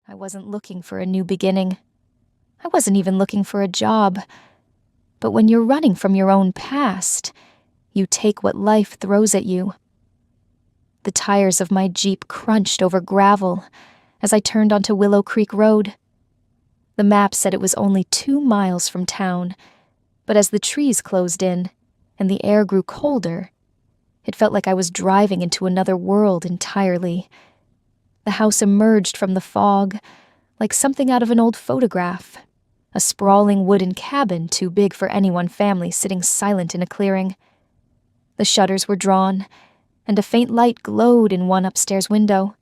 I wasn't looking for a new beginning. I wasn't even looking for a job. But when you're running from your own past, you take what life throws at you. The tires of my Jeep crunched over gravel as I turned onto Willow Creek Road. The map said it was only 2 miles from town, but as the trees closed in and the air grew colder, it felt like I was driving into another world entirely. The house emerged from the fog like something out of an old photograph, a sprawling wooden cabin too big for any one family sitting silent in a clearing. The shutters were drawn, and a faint light glowed in one upstairs window.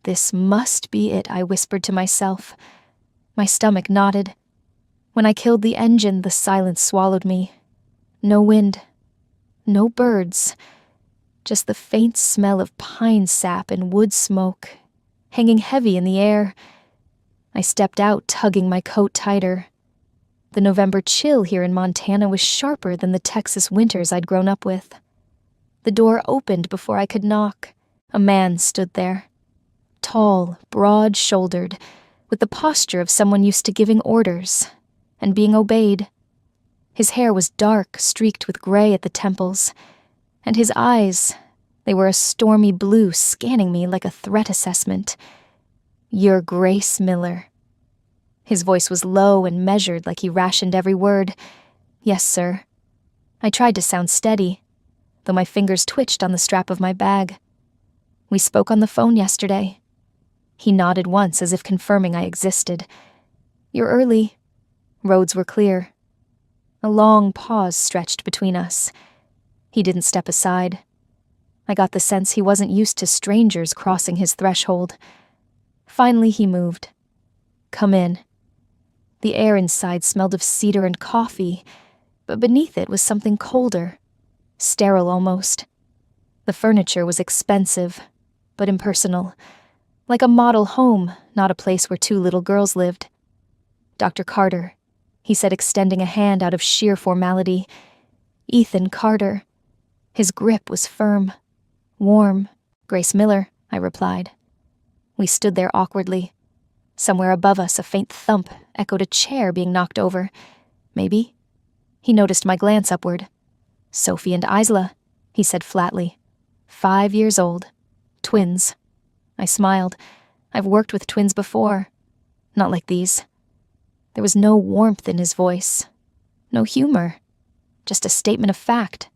This must be it, I whispered to myself. My stomach nodded. When I killed the engine, the silence swallowed me. No wind, no birds, just the faint smell of pine sap and wood smoke, hanging heavy in the air. I stepped out, tugging my coat tighter. The November chill here in Montana was sharper than the Texas winters I'd grown up with. The door opened before I could knock. A man stood there. Tall, broad-shouldered, with the posture of someone used to giving orders and being obeyed. His hair was dark, streaked with gray at the temples, and his eyes, they were a stormy blue, scanning me like a threat assessment. "You're Grace Miller." His voice was low and measured, like he rationed every word. "Yes, sir." I tried to sound steady, though my fingers twitched on the strap of my bag. "We spoke on the phone yesterday." He nodded once as if confirming I existed. "You're early." Roads were clear. A long pause stretched between us. He didn't step aside. I got the sense he wasn't used to strangers crossing his threshold. Finally he moved. "Come in." The air inside smelled of cedar and coffee, but beneath it was something colder, sterile almost. The furniture was expensive, but impersonal, like a model home, not a place where 2 little girls lived. "Dr. Carter," he said, extending a hand out of sheer formality. "Ethan Carter." His grip was firm, warm. "Grace Miller," I replied. We stood there awkwardly. Somewhere above us, a faint thump echoed a chair being knocked over. Maybe. He noticed my glance upward. "Sophie and Isla," he said flatly. 5 years old. Twins. I smiled. I've worked with twins before. Not like these. There was no warmth in his voice. No humor. Just a statement of fact.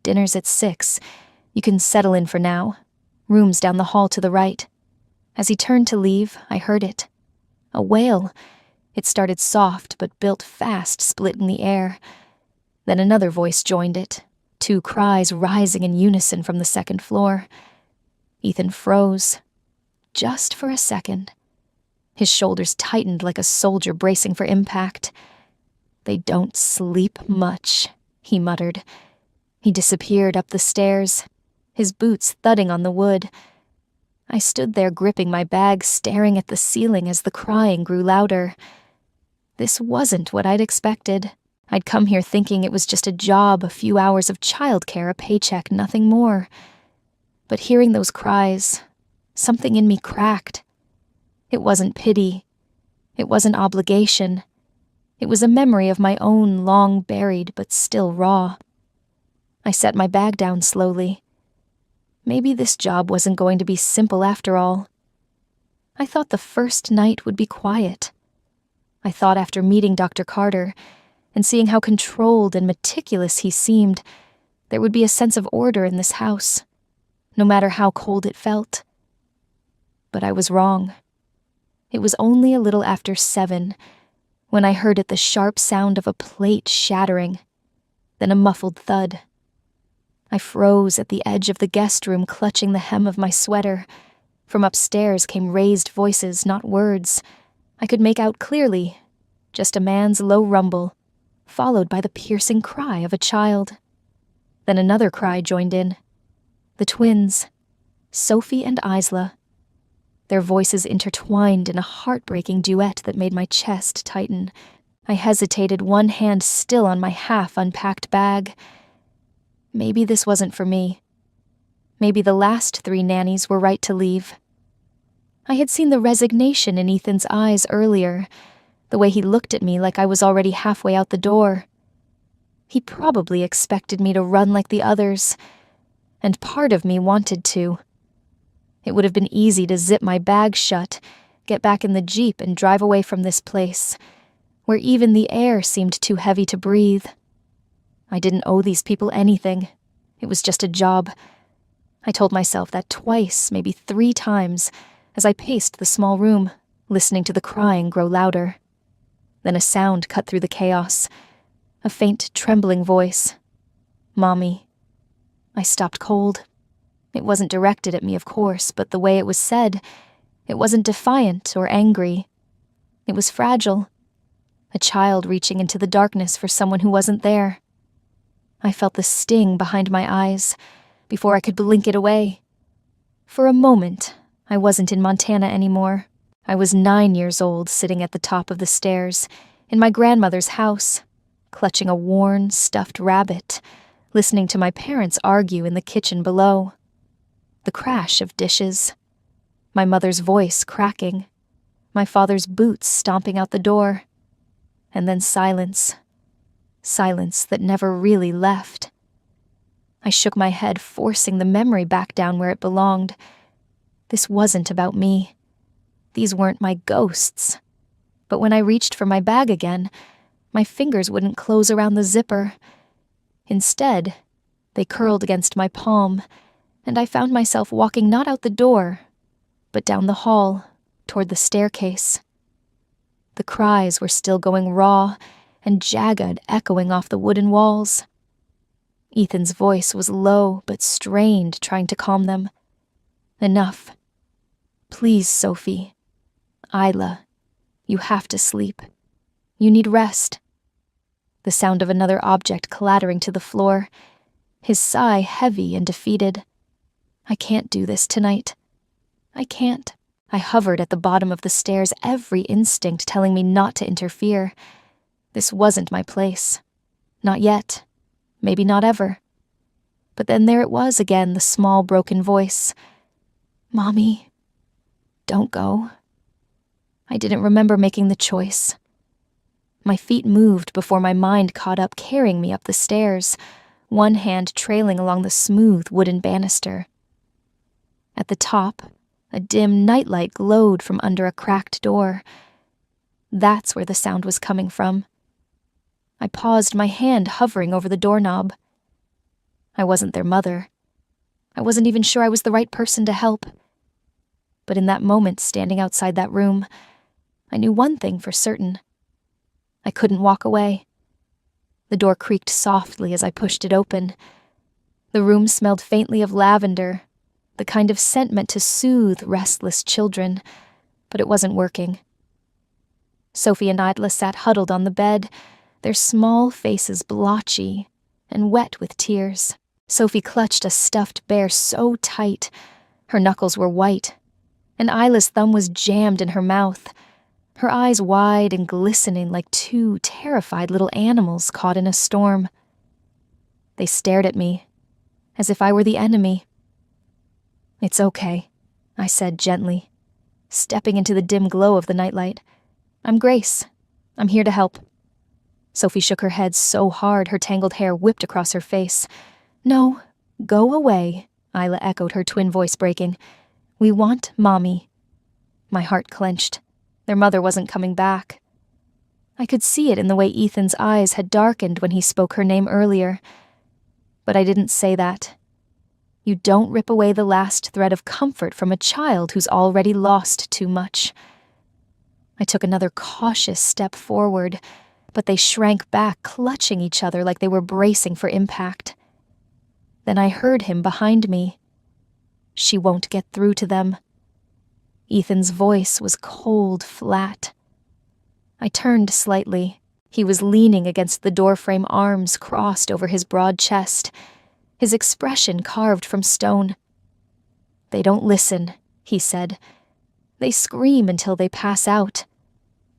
"Dinner's at 6. You can settle in for now. Room's down the hall to the right." As he turned to leave, I heard it. A wail. It started soft, but built fast, split in the air. Then another voice joined it, 2 cries rising in unison from the 2nd floor. Ethan froze. Just for a second. His shoulders tightened like a soldier bracing for impact. "They don't sleep much," he muttered. He disappeared up the stairs, his boots thudding on the wood. I stood there gripping my bag, staring at the ceiling as the crying grew louder. This wasn't what I'd expected. I'd come here thinking it was just a job, a few hours of childcare, a paycheck, nothing more. But hearing those cries, something in me cracked. It wasn't pity. It wasn't obligation. It was a memory of my own, long buried but still raw. I set my bag down slowly. Maybe this job wasn't going to be simple after all. I thought the first night would be quiet. I thought after meeting Dr. Carter and seeing how controlled and meticulous he seemed, there would be a sense of order in this house, no matter how cold it felt. But I was wrong. It was only a little after 7 when I heard it, the sharp sound of a plate shattering, then a muffled thud. I froze at the edge of the guest room, clutching the hem of my sweater. From upstairs came raised voices, not words. I could make out clearly, just a man's low rumble, followed by the piercing cry of a child. Then another cry joined in. The twins, Sophie and Isla. Their voices intertwined in a heartbreaking duet that made my chest tighten. I hesitated, one hand still on my half-unpacked bag. Maybe this wasn't for me. Maybe the last 3 nannies were right to leave. I had seen the resignation in Ethan's eyes earlier, the way he looked at me like I was already halfway out the door. He probably expected me to run like the others, and part of me wanted to. It would have been easy to zip my bag shut, get back in the Jeep and drive away from this place, where even the air seemed too heavy to breathe. I didn't owe these people anything. It was just a job. I told myself that twice, maybe 3 times, as I paced the small room, listening to the crying grow louder. Then a sound cut through the chaos. A faint, trembling voice. "Mommy." I stopped cold. It wasn't directed at me, of course, but the way it was said, it wasn't defiant or angry. It was fragile. A child reaching into the darkness for someone who wasn't there. I felt the sting behind my eyes before I could blink it away. For a moment, I wasn't in Montana anymore. I was 9 years old, sitting at the top of the stairs, in my grandmother's house, clutching a worn, stuffed rabbit, listening to my parents argue in the kitchen below. The crash of dishes. My mother's voice cracking. My father's boots stomping out the door. And then silence. Silence that never really left. I shook my head, forcing the memory back down where it belonged. This wasn't about me. These weren't my ghosts. But when I reached for my bag again, my fingers wouldn't close around the zipper. Instead, they curled against my palm, and I found myself walking not out the door, but down the hall, toward the staircase. The cries were still going raw and jagged, echoing off the wooden walls. Ethan's voice was low but strained, trying to calm them. "Enough. Please, Sophie. Isla, you have to sleep. You need rest." The sound of another object clattering to the floor, his sigh heavy and defeated. "I can't do this tonight. I can't." I hovered at the bottom of the stairs, every instinct telling me not to interfere. This wasn't my place. Not yet. Maybe not ever. But then there it was again, the small, broken voice. "Mommy, don't go." I didn't remember making the choice. My feet moved before my mind caught up, carrying me up the stairs, one hand trailing along the smooth wooden banister. At the top, a dim nightlight glowed from under a cracked door. That's where the sound was coming from. I paused, my hand hovering over the doorknob. I wasn't their mother. I wasn't even sure I was the right person to help. But in that moment, standing outside that room, I knew one thing for certain. I couldn't walk away. The door creaked softly as I pushed it open. The room smelled faintly of lavender, the kind of scent meant to soothe restless children, but it wasn't working. Sophie and Idla sat huddled on the bed, their small faces blotchy and wet with tears. Sophie clutched a stuffed bear so tight, her knuckles were white, and Isla's thumb was jammed in her mouth, her eyes wide and glistening like 2 terrified little animals caught in a storm. They stared at me, as if I were the enemy. "It's okay," I said gently, stepping into the dim glow of the nightlight. "I'm Grace. I'm here to help." Sophie shook her head so hard her tangled hair whipped across her face. "No, go away," Isla echoed, her twin voice breaking. "We want Mommy." My heart clenched. Their mother wasn't coming back. I could see it in the way Ethan's eyes had darkened when he spoke her name earlier. But I didn't say that. You don't rip away the last thread of comfort from a child who's already lost too much. I took another cautious step forward, but they shrank back, clutching each other like they were bracing for impact. Then I heard him behind me. "She won't get through to them." Ethan's voice was cold, flat. I turned slightly. He was leaning against the doorframe, arms crossed over his broad chest, his expression carved from stone. "They don't listen," he said. "They scream until they pass out.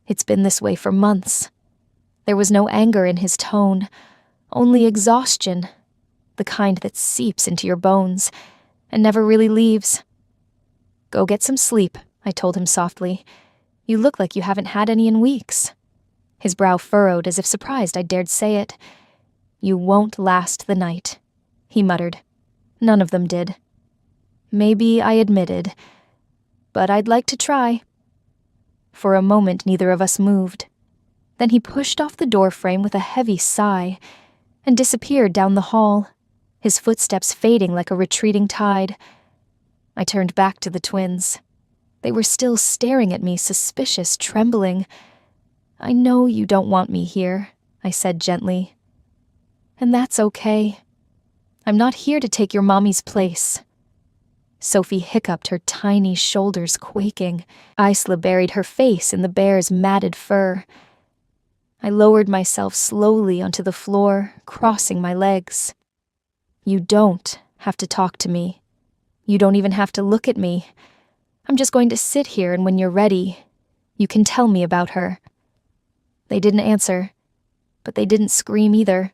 It's been this way for months." There was no anger in his tone, only exhaustion, the kind that seeps into your bones and never really leaves. "Go get some sleep," I told him softly. "You look like you haven't had any in weeks." His brow furrowed as if surprised I dared say it. "You won't last the night," he muttered. None of them did. Maybe I admitted, but I'd like to try. For a moment, neither of us moved. Then he pushed off the doorframe with a heavy sigh and disappeared down the hall, his footsteps fading like a retreating tide. I turned back to the twins. They were still staring at me, suspicious, trembling. "I know you don't want me here," I said gently. "And that's okay. I'm not here to take your mommy's place." Sophie hiccuped, her tiny shoulders quaking. Isla buried her face in the bear's matted fur. I lowered myself slowly onto the floor, crossing my legs. "You don't have to talk to me. You don't even have to look at me. I'm just going to sit here, and when you're ready, you can tell me about her." They didn't answer, but they didn't scream either.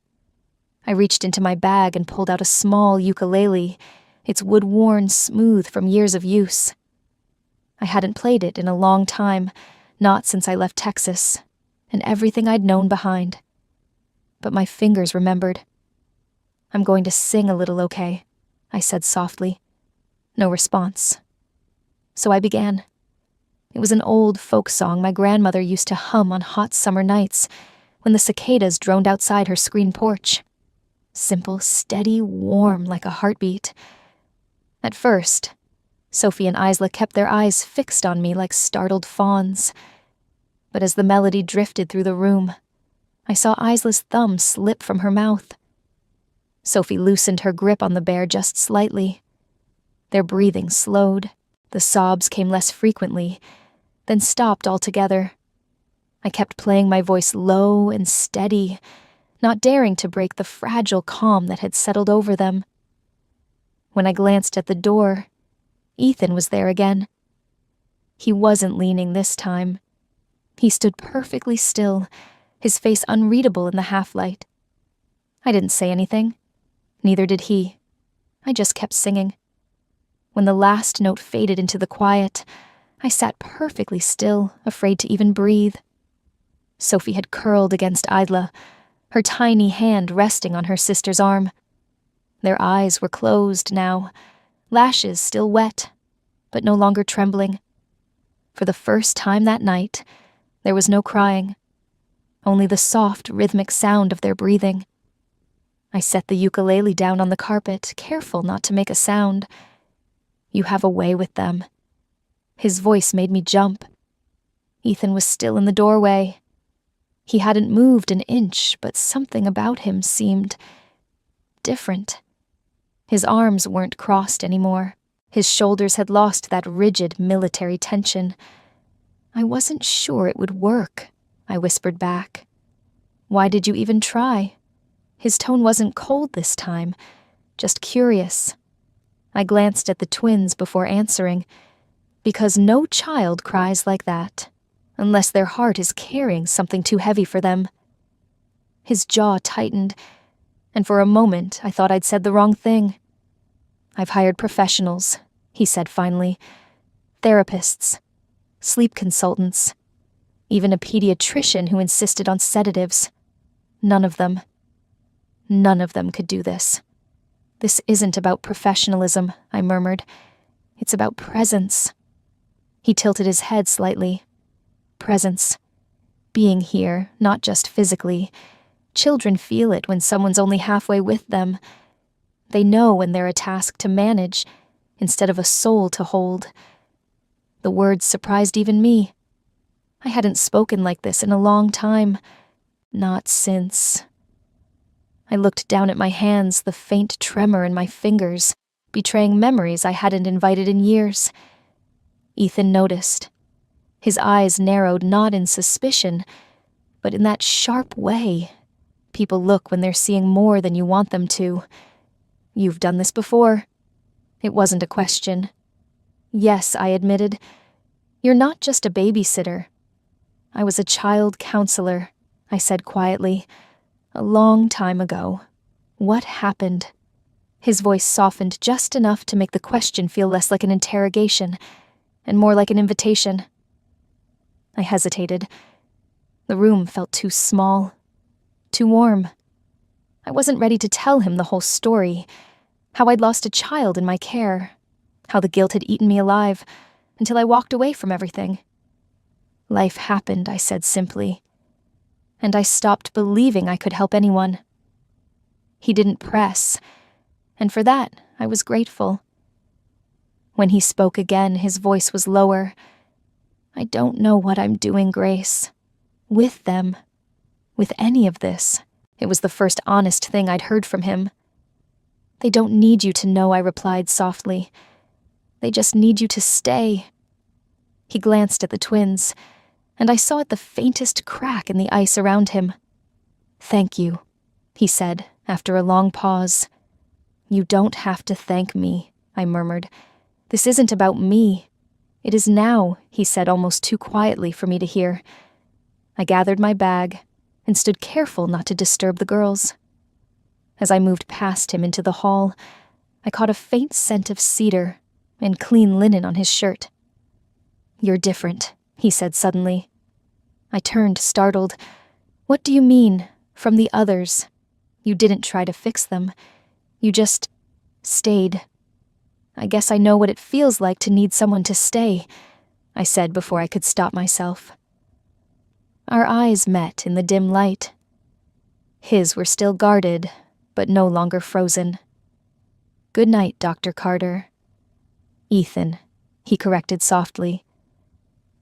I reached into my bag and pulled out a small ukulele, its wood worn smooth from years of use. I hadn't played it in a long time, not since I left Texas, and everything I'd known behind. But my fingers remembered. "I'm going to sing a little, okay?" I said softly. No response. So I began. It was an old folk song my grandmother used to hum on hot summer nights when the cicadas droned outside her screen porch. Simple, steady, warm like a heartbeat. At first, Sophie and Isla kept their eyes fixed on me like startled fawns. But as the melody drifted through the room, I saw Isla's thumb slip from her mouth. Sophie loosened her grip on the bear just slightly. Their breathing slowed. The sobs came less frequently, then stopped altogether. I kept playing my voice low and steady, not daring to break the fragile calm that had settled over them. When I glanced at the door, Ethan was there again. He wasn't leaning this time. He stood perfectly still, his face unreadable in the half-light. I didn't say anything. Neither did he. I just kept singing. When the last note faded into the quiet, I sat perfectly still, afraid to even breathe. Sophie had curled against Isla, her tiny hand resting on her sister's arm. Their eyes were closed now, lashes still wet, but no longer trembling. For the first time that night, there was no crying, only the soft, rhythmic sound of their breathing. I set the ukulele down on the carpet, careful not to make a sound. "You have a way with them." His voice made me jump. Ethan was still in the doorway. He hadn't moved an inch, but something about him seemed different. His arms weren't crossed anymore. His shoulders had lost that rigid military tension. "I wasn't sure it would work," I whispered back. "Why did you even try?" His tone wasn't cold this time, just curious. I glanced at the twins before answering, because no child cries like that, unless their heart is carrying something too heavy for them. His jaw tightened, and for a moment I thought I'd said the wrong thing. "I've hired professionals," he said finally. "Therapists, sleep consultants, even a pediatrician who insisted on sedatives. None of them could do this. This isn't about professionalism," I murmured. "It's about presence." He tilted his head slightly. Presence. Being here, not just physically. Children feel it when someone's only halfway with them. They know when they're a task to manage, instead of a soul to hold. The words surprised even me. I hadn't spoken like this in a long time. Not since. I looked down at my hands, the faint tremor in my fingers, betraying memories I hadn't invited in years. Ethan noticed. His eyes narrowed not in suspicion, but in that sharp way people look when they're seeing more than you want them to. "You've done this before." It wasn't a question. "Yes," I admitted. "You're not just a babysitter." "I was a child counselor," I said quietly. "A long time ago. What happened?" His voice softened just enough to make the question feel less like an interrogation. and more like an invitation. I hesitated. The room felt too small, too warm. I wasn't ready to tell him the whole story, how I'd lost a child in my care, how the guilt had eaten me alive, until I walked away from everything. Life happened, I said simply, and I stopped believing I could help anyone. He didn't press, and for that I was grateful. When he spoke again, his voice was lower. I don't know what I'm doing, Grace. With them. With any of this. It was the first honest thing I'd heard from him. They don't need you to know, I replied softly. They just need you to stay. He glanced at the twins, and I saw at the faintest crack in the ice around him. Thank you, he said, after a long pause. You don't have to thank me, I murmured. This isn't about me. It is now, he said almost too quietly for me to hear. I gathered my bag and stood careful not to disturb the girls. As I moved past him into the hall, I caught a faint scent of cedar and clean linen on his shirt. You're different, he said suddenly. I turned, startled. What do you mean, from the others? You didn't try to fix them. You just stayed. I guess I know what it feels like to need someone to stay, I said before I could stop myself. Our eyes met in the dim light. His were still guarded, but no longer frozen. Good night, Dr. Carter. Ethan, he corrected softly.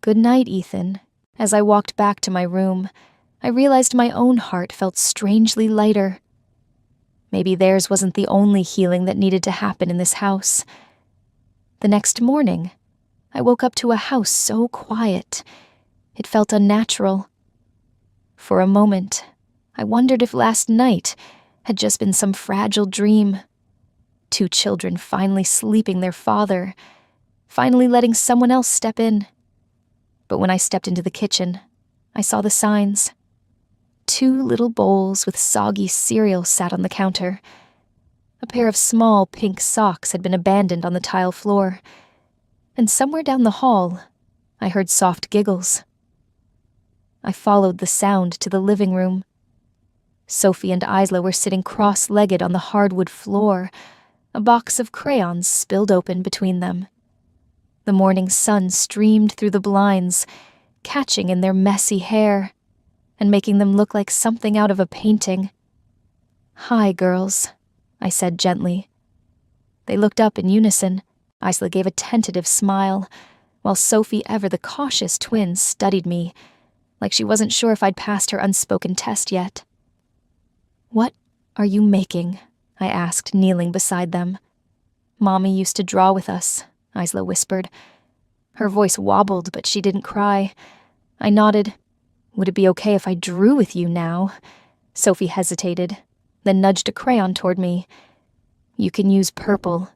Good night, Ethan. As I walked back to my room, I realized my own heart felt strangely lighter. Maybe theirs wasn't the only healing that needed to happen in this house. The next morning, I woke up to a house so quiet. It felt unnatural. For a moment, I wondered if last night had just been some fragile dream. 2 children finally sleeping their father, finally letting someone else step in. But when I stepped into the kitchen, I saw the signs. 2 little bowls with soggy cereal sat on the counter. A pair of small pink socks had been abandoned on the tile floor. And somewhere down the hall, I heard soft giggles. I followed the sound to the living room. Sophie and Isla were sitting cross-legged on the hardwood floor, a box of crayons spilled open between them. The morning sun streamed through the blinds, catching in their messy hair, and making them look like something out of a painting. Hi, girls, I said gently. They looked up in unison. Isla gave a tentative smile, while Sophie, ever the cautious twin, studied me, like she wasn't sure if I'd passed her unspoken test yet. What are you making? I asked, kneeling beside them. Mommy used to draw with us, Isla whispered. Her voice wobbled, but she didn't cry. I nodded. Would it be okay if I drew with you now? Sophie hesitated, then nudged a crayon toward me. You can use purple.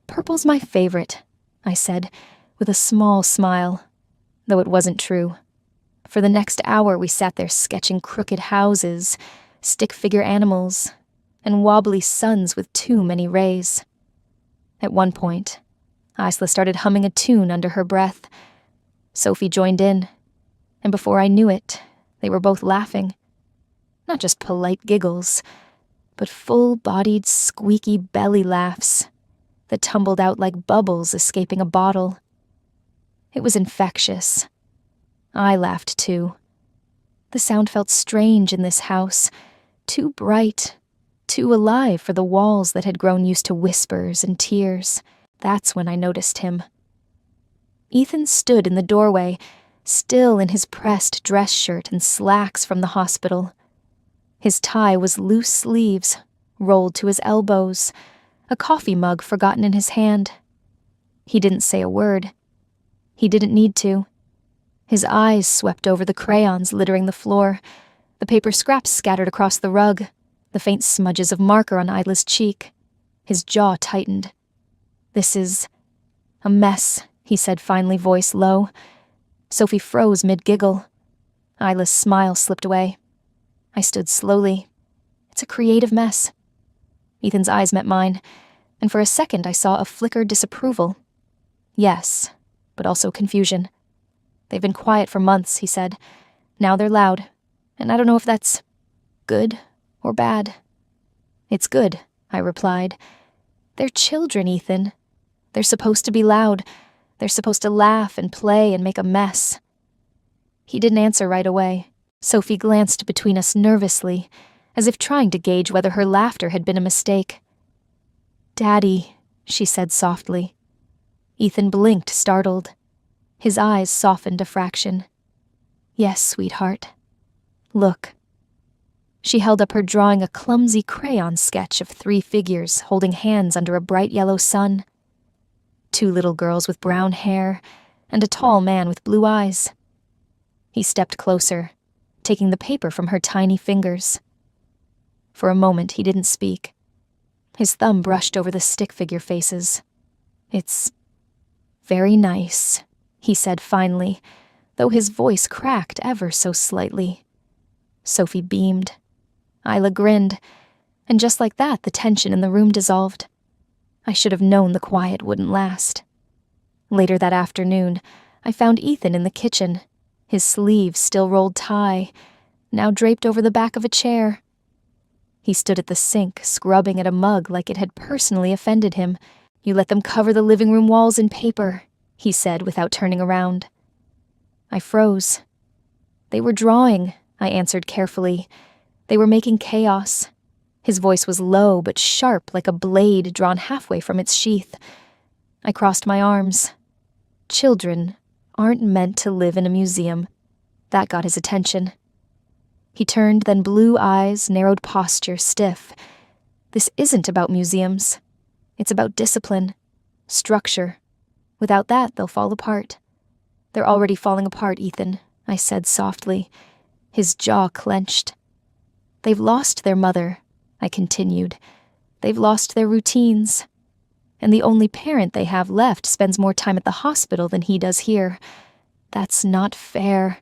Purple's my favorite, I said, with a small smile, though it wasn't true. For the next hour we sat there sketching crooked houses, stick-figure animals, and wobbly suns with too many rays. At one point, Isla started humming a tune under her breath. Sophie joined in, and before I knew it, they were both laughing. Not just polite giggles, but full-bodied, squeaky belly laughs that tumbled out like bubbles escaping a bottle. It was infectious. I laughed too. The sound felt strange in this house, too bright, too alive for the walls that had grown used to whispers and tears. That's when I noticed him. Ethan stood in the doorway, still in his pressed dress shirt and slacks from the hospital. His tie was loose sleeves, rolled to his elbows, a coffee mug forgotten in his hand. He didn't say a word. He didn't need to. His eyes swept over the crayons littering the floor, the paper scraps scattered across the rug, the faint smudges of marker on Isla's cheek. His jaw tightened. This is a mess, he said finally, voice low. Sophie froze mid-giggle. Isla's smile slipped away. I stood slowly. It's a creative mess. Ethan's eyes met mine, and for a second I saw a flickered disapproval. Yes, but also confusion. "They've been quiet for months," he said. "Now they're loud, and I don't know if that's good or bad." "It's good," I replied. "They're children, Ethan. They're supposed to be loud. They're supposed to laugh and play and make a mess." He didn't answer right away. Sophie glanced between us nervously, as if trying to gauge whether her laughter had been a mistake. "Daddy," she said softly. Ethan blinked, startled. His eyes softened a fraction. "Yes, sweetheart. Look." She held up her drawing a clumsy crayon sketch of 3 figures holding hands under a bright yellow sun. 2 little girls with brown hair and a tall man with blue eyes. He stepped closer, taking the paper from her tiny fingers. For a moment he didn't speak. His thumb brushed over the stick figure faces. "It's very nice," he said finally, though his voice cracked ever so slightly. Sophie beamed. Isla grinned, and just like that the tension in the room dissolved. I should have known the quiet wouldn't last. Later that afternoon, I found Ethan in the kitchen, his sleeves still rolled tie, now draped over the back of a chair. He stood at the sink, scrubbing at a mug like it had personally offended him. "You let them cover the living room walls in paper," he said without turning around. I froze. "They were drawing," I answered carefully. "They were making chaos." His voice was low but sharp, like a blade drawn halfway from its sheath. I crossed my arms. Children aren't meant to live in a museum. That got his attention. He turned, then blue eyes, narrowed posture, stiff. "This isn't about museums. It's about discipline, structure. Without that, they'll fall apart." "They're already falling apart, Ethan," I said softly. His jaw clenched. "They've lost their mother," I continued. "They've lost their routines. And the only parent they have left spends more time at the hospital than he does here. That's not fair."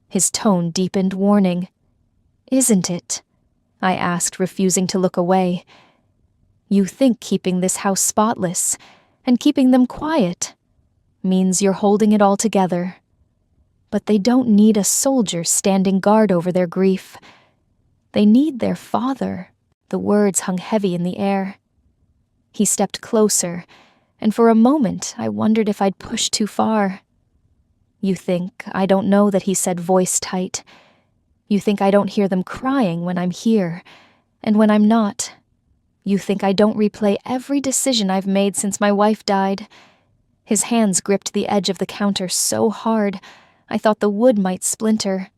His tone deepened warning. "Isn't it?" I asked, refusing to look away. "You think keeping this house spotless and keeping them quiet means you're holding it all together. But they don't need a soldier standing guard over their grief. They need their father." The words hung heavy in the air. He stepped closer, and for a moment I wondered if I'd pushed too far. "You think I don't know that," he said, voice tight. "You think I don't hear them crying when I'm here, and when I'm not. You think I don't replay every decision I've made since my wife died." His hands gripped the edge of the counter so hard, I thought the wood might splinter.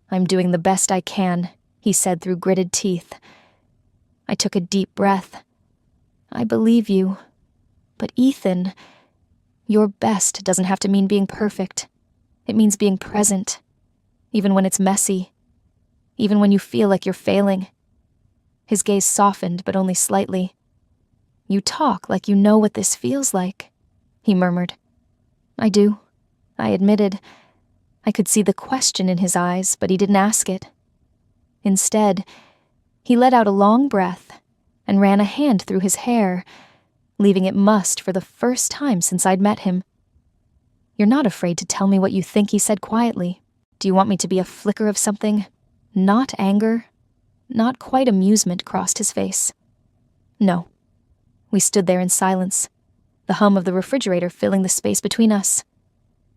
"I'm doing the best I can," he said through gritted teeth. I took a deep breath. "I believe you. But Ethan, your best doesn't have to mean being perfect. It means being present, even when it's messy, even when you feel like you're failing." His gaze softened, but only slightly. "You talk like you know what this feels like," he murmured. "I do," I admitted. I could see the question in his eyes, but he didn't ask it. Instead, he let out a long breath and ran a hand through his hair, leaving it mussed for the first time since I'd met him. "You're not afraid to tell me what you think," he said quietly. "Do you want me to be a flicker of something? Not anger? Not quite amusement," crossed his face. "No." We stood there in silence, the hum of the refrigerator filling the space between us.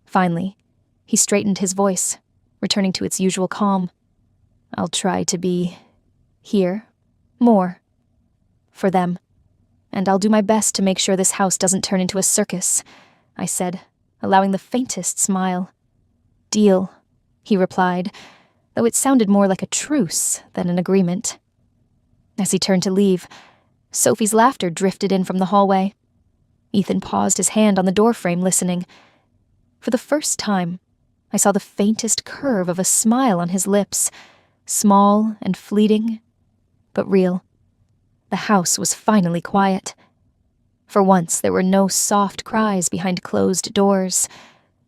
Finally, he straightened his voice, returning to its usual calm. "I'll try to be here more for them. And I'll do my best to make sure this house doesn't turn into a circus," I said, allowing the faintest smile. "Deal," he replied, though it sounded more like a truce than an agreement. As he turned to leave, Sophie's laughter drifted in from the hallway. Ethan paused, his hand on the doorframe, listening. For the first time, I saw the faintest curve of a smile on his lips, small and fleeting, but real. The house was finally quiet. For once, there were no soft cries behind closed doors,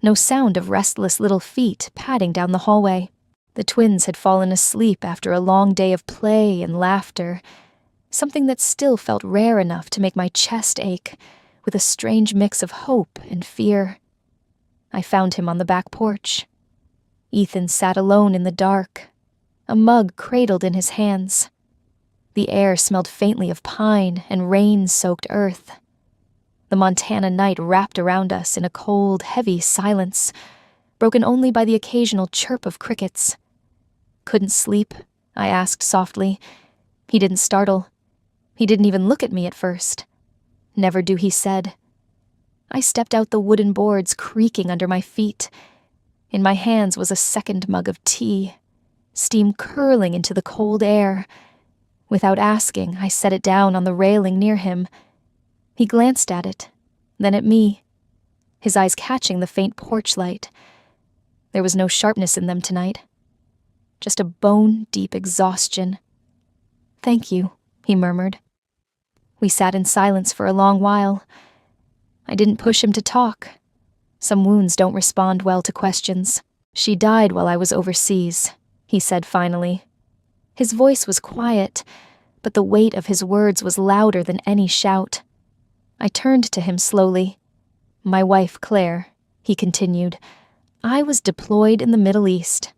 no sound of restless little feet padding down the hallway. The twins had fallen asleep after a long day of play and laughter, something that still felt rare enough to make my chest ache, with a strange mix of hope and fear. I found him on the back porch. Ethan sat alone in the dark, a mug cradled in his hands. The air smelled faintly of pine and rain-soaked earth. The Montana night wrapped around us in a cold, heavy silence, broken only by the occasional chirp of crickets. "Couldn't sleep?" I asked softly. He didn't startle. He didn't even look at me at first. "Never do," he said. I stepped out the wooden boards creaking under my feet. In my hands was a second mug of tea, steam curling into the cold air. Without asking, I set it down on the railing near him. He glanced at it, then at me, his eyes catching the faint porch light. There was no sharpness in them tonight, just a bone-deep exhaustion. "Thank you," he murmured. We sat in silence for a long while. I didn't push him to talk. Some wounds don't respond well to questions. "She died while I was overseas," he said finally. His voice was quiet, but the weight of his words was louder than any shout. I turned to him slowly. "My wife, Claire," he continued. "I was deployed in the Middle East.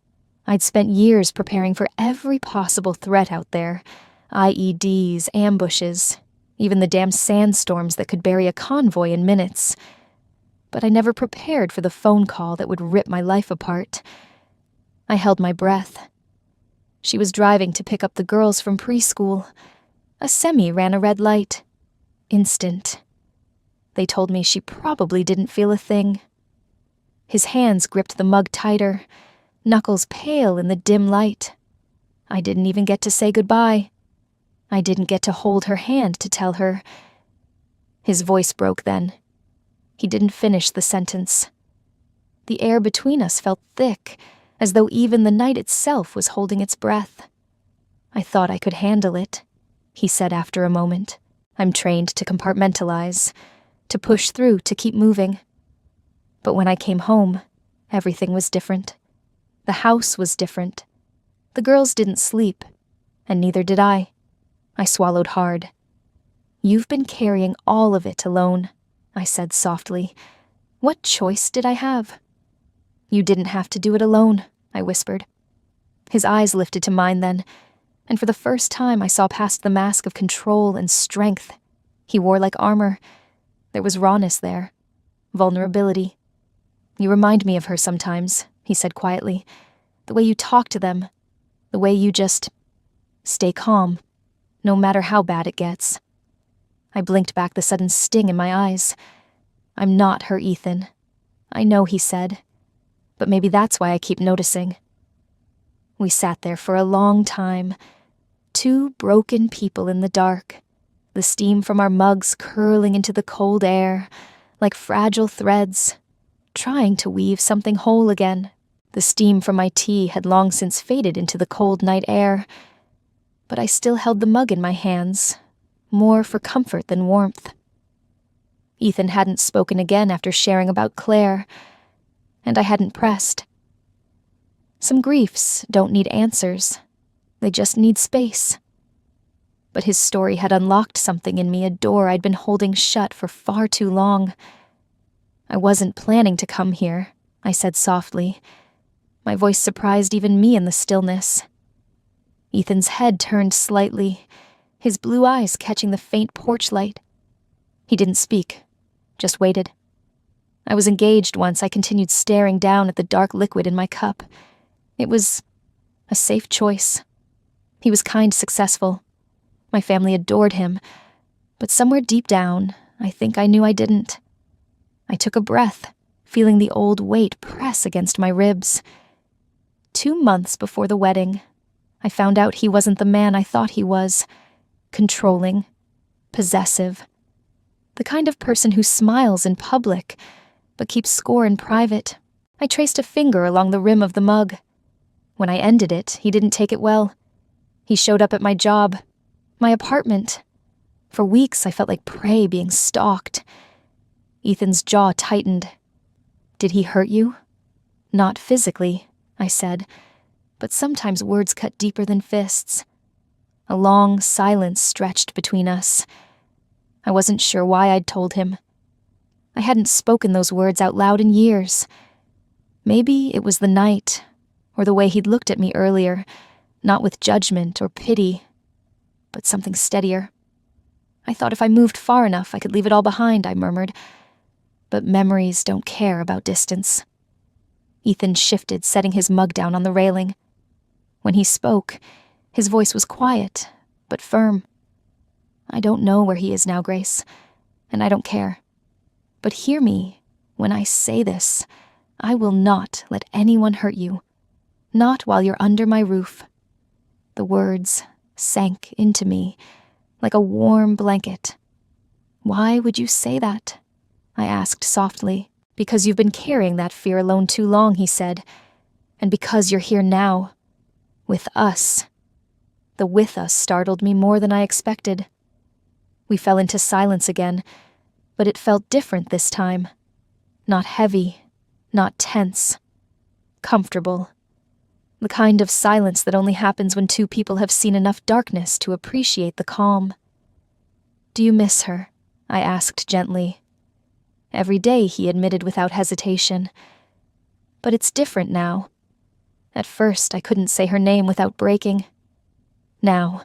I'd spent years preparing for every possible threat out there. IEDs, ambushes, even the damn sandstorms that could bury a convoy in minutes. But I never prepared for the phone call that would rip my life apart." I held my breath. She was driving to pick up the girls from preschool. A semi ran a red light. Instant. They told me she probably didn't feel a thing. His hands gripped the mug tighter, knuckles pale in the dim light. I didn't even get to say goodbye. I didn't get to hold her hand to tell her. His voice broke then. He didn't finish the sentence. The air between us felt thick, as though even the night itself was holding its breath. "I thought I could handle it," he said after a moment. "I'm trained to compartmentalize, to push through, to keep moving. But when I came home, everything was different. The house was different. The girls didn't sleep, and neither did I." I swallowed hard. "You've been carrying all of it alone," I said softly. "What choice did I have?" "You didn't have to do it alone," I whispered. His eyes lifted to mine then, and for the first time I saw past the mask of control and strength he wore like armor. There was rawness there, vulnerability. "You remind me of her sometimes," he said quietly. "The way you talk to them, the way you just stay calm, no matter how bad it gets." I blinked back the sudden sting in my eyes. "I'm not her Ethan. I know," he said, "but maybe that's why I keep noticing." We sat there for a long time, two broken people in the dark, the steam from our mugs curling into the cold air, like fragile threads, trying to weave something whole again. The steam from my tea had long since faded into the cold night air, but I still held the mug in my hands, more for comfort than warmth. Ethan hadn't spoken again after sharing about Claire, and I hadn't pressed. Some griefs don't need answers. They just need space. But his story had unlocked something in me, a door I'd been holding shut for far too long. "I wasn't planning to come here," I said softly. My voice surprised even me in the stillness. Ethan's head turned slightly, his blue eyes catching the faint porch light. He didn't speak, just waited. I was engaged once I continued staring down at the dark liquid in my cup. It was a safe choice. He was kind, successful. My family adored him, but somewhere deep down, I think I knew I didn't. I took a breath, feeling the old weight press against my ribs. 2 months before the wedding, I found out he wasn't the man I thought he was. Controlling, possessive. The kind of person who smiles in public, but keeps score in private. I traced a finger along the rim of the mug. When I ended it, he didn't take it well. He showed up at my job, my apartment. For weeks, I felt like prey being stalked. Ethan's jaw tightened. "Did he hurt you?" "Not physically," I said, but sometimes words cut deeper than fists. A long silence stretched between us. I wasn't sure why I'd told him. I hadn't spoken those words out loud in years. Maybe it was the night, or the way he'd looked at me earlier, not with judgment or pity, but something steadier. I thought if I moved far enough I could leave it all behind, I murmured. But memories don't care about distance. Ethan shifted, setting his mug down on the railing. When he spoke, his voice was quiet, but firm. I don't know where he is now, Grace, and I don't care. But hear me when I say this. I will not let anyone hurt you. Not while you're under my roof. The words sank into me like a warm blanket. Why would you say that? I asked softly. Because you've been carrying that fear alone too long, he said. And because you're here now. With us. The with us startled me more than I expected. We fell into silence again, but it felt different this time. Not heavy, not tense. Comfortable. The kind of silence that only happens when two people have seen enough darkness to appreciate the calm. Do you miss her? I asked gently. Every day, he admitted without hesitation. But it's different now. At first, I couldn't say her name without breaking. Now,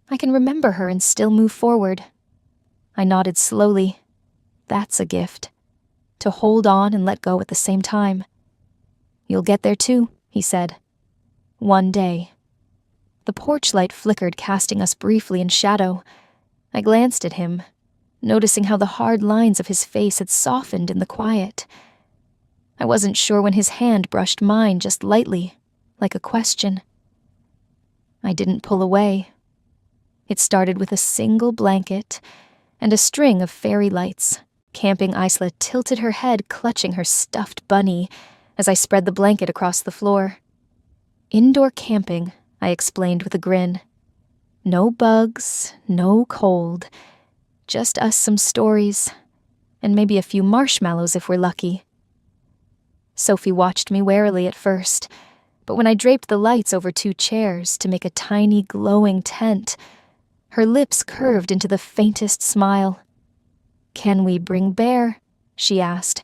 I can remember her and still move forward. I nodded slowly. That's a gift. To hold on and let go at the same time. You'll get there too, he said. One day. The porch light flickered, casting us briefly in shadow. I glanced at him, noticing how the hard lines of his face had softened in the quiet. I wasn't sure when his hand brushed mine just lightly, like a question. I didn't pull away. It started with a single blanket and a string of fairy lights. Camping Isla tilted her head, clutching her stuffed bunny, as I spread the blanket across the floor. Indoor camping, I explained with a grin. No bugs, no cold. Just us some stories, and maybe a few marshmallows if we're lucky. Sophie watched me warily at first, but when I draped the lights over 2 chairs to make a tiny glowing tent, her lips curved into the faintest smile. Can we bring Bear? She asked,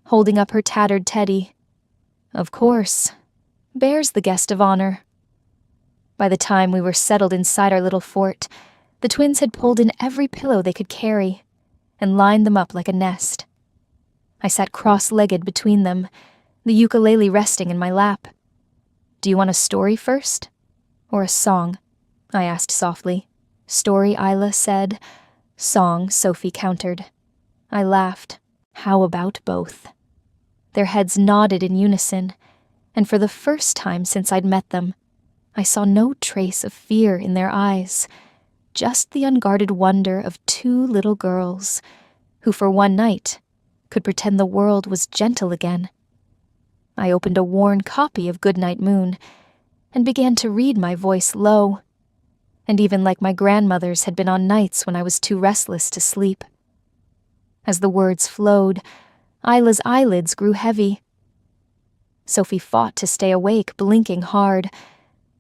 holding up her tattered teddy. Of course. Bear's the guest of honor. By the time we were settled inside our little fort, the twins had pulled in every pillow they could carry and lined them up like a nest. I sat cross-legged between them, the ukulele resting in my lap. Do you want a story first? Or a song? I asked softly. Story, Isla said. Song, Sophie countered. I laughed. How about both? Their heads nodded in unison, and for the first time since I'd met them, I saw no trace of fear in their eyes, just the unguarded wonder of 2 little girls who for one night could pretend the world was gentle again. I opened a worn copy of Goodnight Moon and began to read, my voice low, and even like my grandmother's had been on nights when I was too restless to sleep. As the words flowed, Isla's eyelids grew heavy. Sophie fought to stay awake, blinking hard,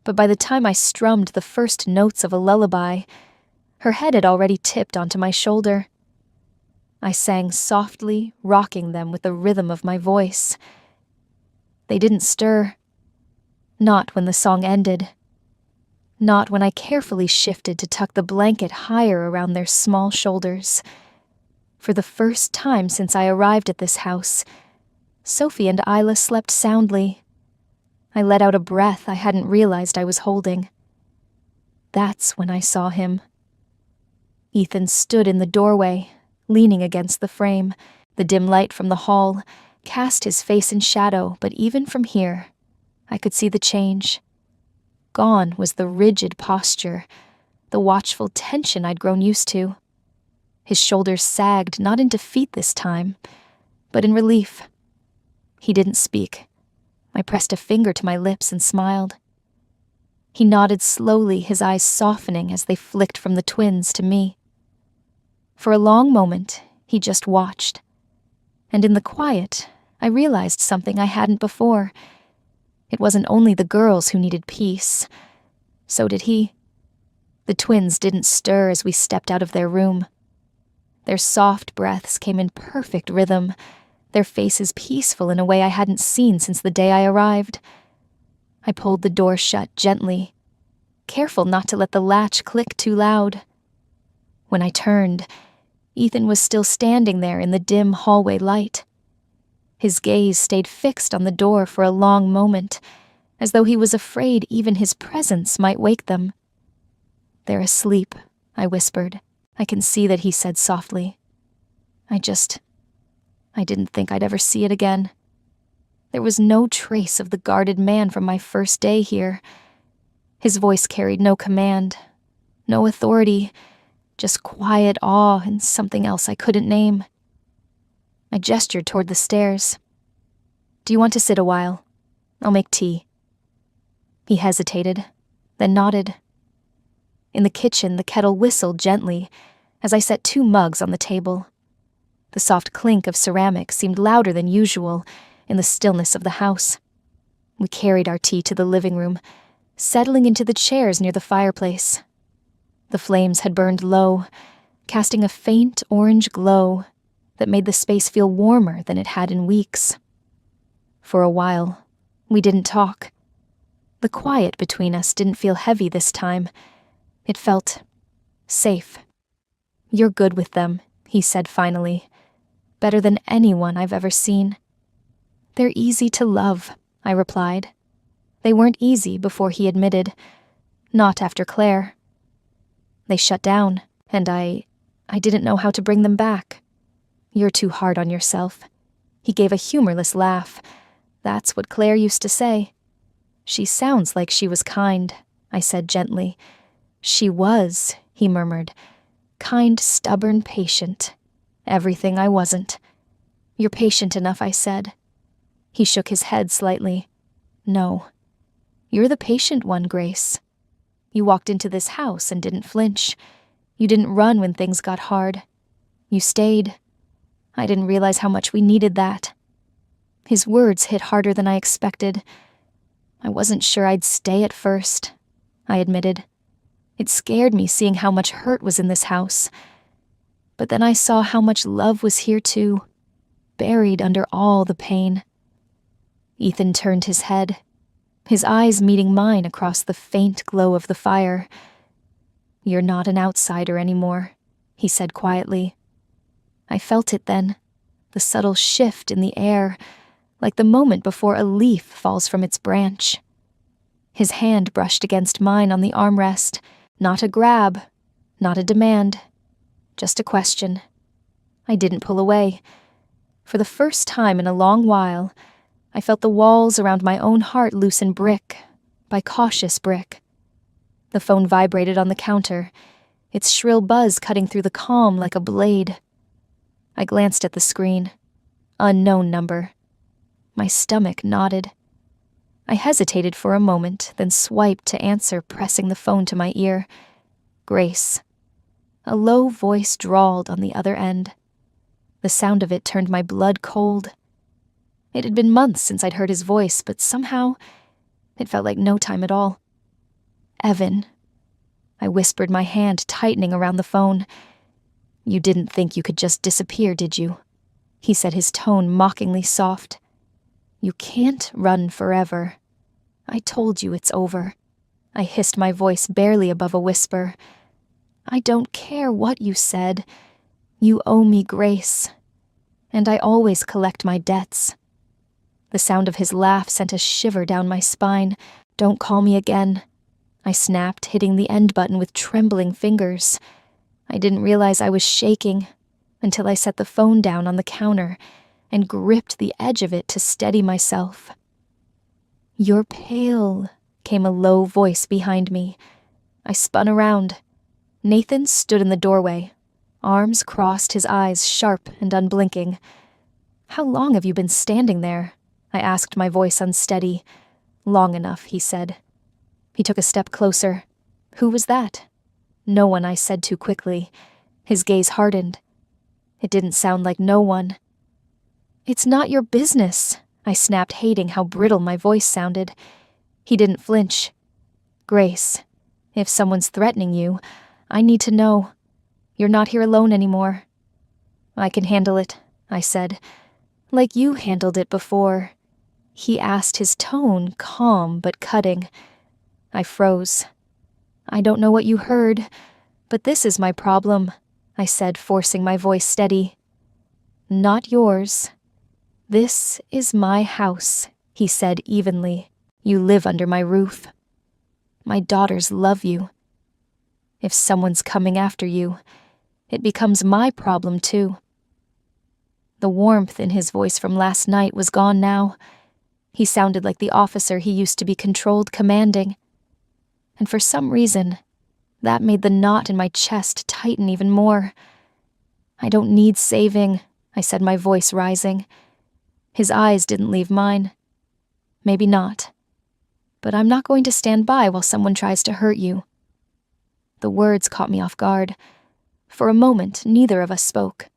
but by the time I strummed the first notes of a lullaby, her head had already tipped onto my shoulder. I sang softly, rocking them with the rhythm of my voice. They didn't stir. Not when the song ended. Not when I carefully shifted to tuck the blanket higher around their small shoulders. For the first time since I arrived at this house, Sophie and Isla slept soundly. I let out a breath I hadn't realized I was holding. That's when I saw him. Ethan stood in the doorway, leaning against the frame. The dim light from the hall cast his face in shadow, but even from here, I could see the change. Gone was the rigid posture, the watchful tension I'd grown used to. His shoulders sagged, not in defeat this time, but in relief. He didn't speak. I pressed a finger to my lips and smiled. He nodded slowly, his eyes softening as they flicked from the twins to me. For a long moment, he just watched. And in the quiet, I realized something I hadn't before. It wasn't only the girls who needed peace. So did he. The twins didn't stir as we stepped out of their room. Their soft breaths came in perfect rhythm, their faces peaceful in a way I hadn't seen since the day I arrived. I pulled the door shut gently, careful not to let the latch click too loud. When I turned, Ethan was still standing there in the dim hallway light. His gaze stayed fixed on the door for a long moment, as though he was afraid even his presence might wake them. "They're asleep," I whispered. I can see that he said softly. I didn't think I'd ever see it again. There was no trace of the guarded man from my first day here. His voice carried no command, no authority, just quiet awe and something else I couldn't name. I gestured toward the stairs. "Do you want to sit a while? I'll make tea." He hesitated, then nodded. In the kitchen, the kettle whistled gently as I set 2 mugs on the table. The soft clink of ceramic seemed louder than usual in the stillness of the house. We carried our tea to the living room, settling into the chairs near the fireplace. The flames had burned low, casting a faint orange glow that made the space feel warmer than it had in weeks. For a while, we didn't talk. The quiet between us didn't feel heavy this time. It felt safe. "You're good with them," he said finally. "Better than anyone I've ever seen." "They're easy to love," I replied. They weren't easy before he admitted. Not after Claire. They shut down, and I didn't know how to bring them back. "You're too hard on yourself." He gave a humorless laugh. "That's what Claire used to say." "She sounds like she was kind," I said gently. "She was," he murmured. "Kind, stubborn, patient. Everything I wasn't." "You're patient enough," I said. He shook his head slightly. "No. You're the patient one, Grace. You walked into this house and didn't flinch. You didn't run when things got hard. You stayed. I didn't realize how much we needed that." His words hit harder than I expected. "I wasn't sure I'd stay at first," I admitted. It scared me seeing how much hurt was in this house. But then I saw how much love was here too, buried under all the pain. Ethan turned his head, his eyes meeting mine across the faint glow of the fire. "You're not an outsider anymore," he said quietly. I felt it then, the subtle shift in the air, like the moment before a leaf falls from its branch. His hand brushed against mine on the armrest, not a grab, not a demand, just a question. I didn't pull away. For the first time in a long while, I felt the walls around my own heart loosen brick by cautious brick. The phone vibrated on the counter, its shrill buzz cutting through the calm like a blade. I glanced at the screen. Unknown number. My stomach knotted. I hesitated for a moment, then swiped to answer, pressing the phone to my ear. "Grace." A low voice drawled on the other end. The sound of it turned my blood cold. It had been months since I'd heard his voice, but somehow it felt like no time at all. "Evan." I whispered, my hand tightening around the phone. "You didn't think you could just disappear, did you?" He said, his tone mockingly soft. "You can't run forever. I told you it's over." I hissed, my voice barely above a whisper. "I don't care what you said. You owe me Grace. And I always collect my debts." The sound of his laugh sent a shiver down my spine. "Don't call me again," I snapped, hitting the end button with trembling fingers. I didn't realize I was shaking until I set the phone down on the counter and gripped the edge of it to steady myself. "You're pale," came a low voice behind me. I spun around. Nathan stood in the doorway, arms crossed, his eyes sharp and unblinking. "How long have you been standing there?" I asked, my voice unsteady. "Long enough," he said. He took a step closer. "Who was that?" "No one," I said too quickly. His gaze hardened. It didn't sound like no one. "It's not your business," I snapped, hating how brittle my voice sounded. He didn't flinch. "Grace, if someone's threatening you, I need to know. You're not here alone anymore." "I can handle it," I said. Like you handled it before," he asked, his tone calm but cutting. I froze. "I don't know what you heard, but this is my problem," I said, forcing my voice steady. "Not yours. This is my house," he said evenly. "You live under my roof. My daughters love you. If someone's coming after you, it becomes my problem too." The warmth in his voice from last night was gone now. He sounded like the officer he used to be, controlled, commanding. And for some reason, that made the knot in my chest tighten even more. "I don't need saving," I said, my voice rising. His eyes didn't leave mine. "Maybe not. But I'm not going to stand by while someone tries to hurt you." The words caught me off guard. For a moment, neither of us spoke.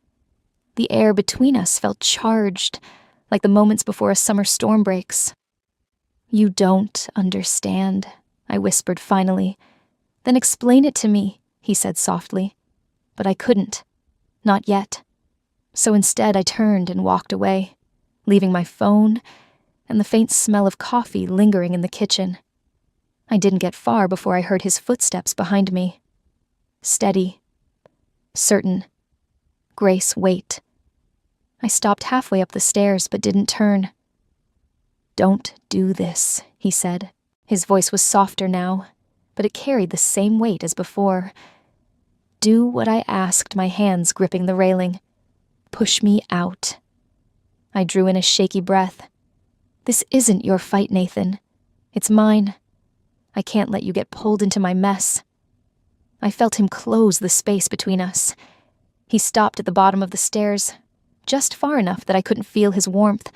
The air between us felt charged, like the moments before a summer storm breaks. "You don't understand," I whispered finally. "Then explain it to me," he said softly. But I couldn't. Not yet. So instead I turned and walked away, leaving my phone and the faint smell of coffee lingering in the kitchen. I didn't get far before I heard his footsteps behind me. Steady. Certain. "Grace, wait." I stopped halfway up the stairs but didn't turn. "Don't do this," he said. His voice was softer now, but it carried the same weight as before. "Do what I asked," my hands gripping the railing. "Push me out." I drew in a shaky breath. "This isn't your fight, Nathan. It's mine. I can't let you get pulled into my mess." I felt him close the space between us. He stopped at the bottom of the stairs, just far enough that I couldn't feel his warmth,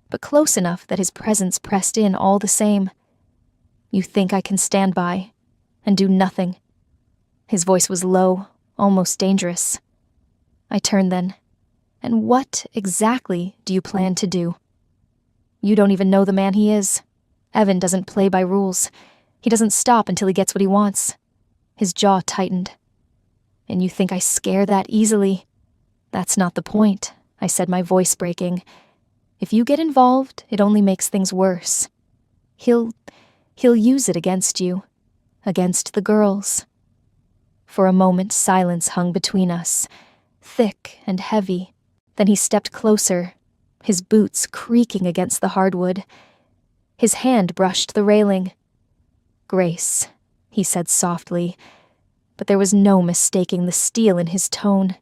but close enough that his presence pressed in all the same. "You think I can stand by and do nothing?" His voice was low, almost dangerous. I turned then. "And what exactly do you plan to do? You don't even know the man he is. Evan doesn't play by rules. He doesn't stop until he gets what he wants." His jaw tightened. "And you think I scare that easily? That's not the point," I said, my voice breaking. "If you get involved, it only makes things worse. He'll use it against you, against the girls." For a moment, silence hung between us, thick and heavy. Then he stepped closer, his boots creaking against the hardwood. His hand brushed the railing. "Grace," he said softly, but there was no mistaking the steel in his tone.